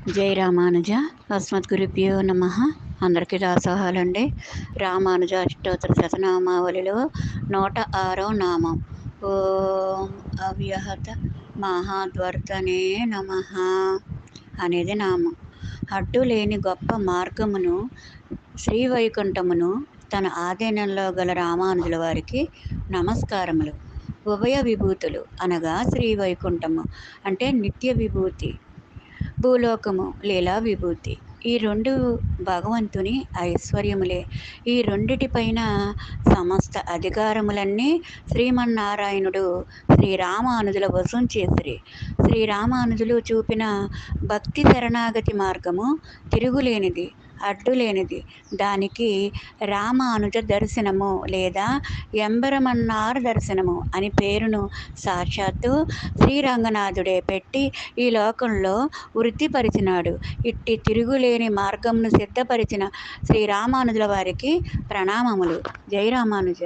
జై రామానుజ. అస్మద్గురుభ్యో నమ. అందరికీ దాసోహాలండి. రామానుజ అష్టోత్తర శతనామావళిలో 106వ నామం. ఓం అవ్యహత మహాద్వర్తనే నమ అనేది నామం. అడ్డు లేని గొప్ప మార్గమును శ్రీవైకుంఠమును తన ఆధీనంలో గల రామానుజుల వారికి నమస్కారములు. ఉభయ విభూతులు అనగా శ్రీవైకుంఠము అంటే నిత్య విభూతి, భూలోకము లీలా విభూతి. ఈ రెండు భగవంతుని ఐశ్వర్యములే. ఈ రెండిటిపైన సమస్త అధికారములన్నీ శ్రీమన్నారాయణుడు శ్రీరామానుజుల వశం చేసిరి. శ్రీరామానుజులు చూపిన భక్తి శరణాగతి మార్గము తిరుగులేనిది, అడ్డులేనిది. దానికి రామానుజ దర్శనము లేదా ఎంబరమన్నార్ దర్శనము అని పేరును సాక్షాత్తు శ్రీరంగనాథుడే పెట్టి ఈ లోకంలో వృద్ధిపరిచినాడు. ఇట్టి తిరుగులేని మార్గంను సిద్ధపరిచిన శ్రీరామానుజుల వారికి ప్రణామములు. జై రామానుజ.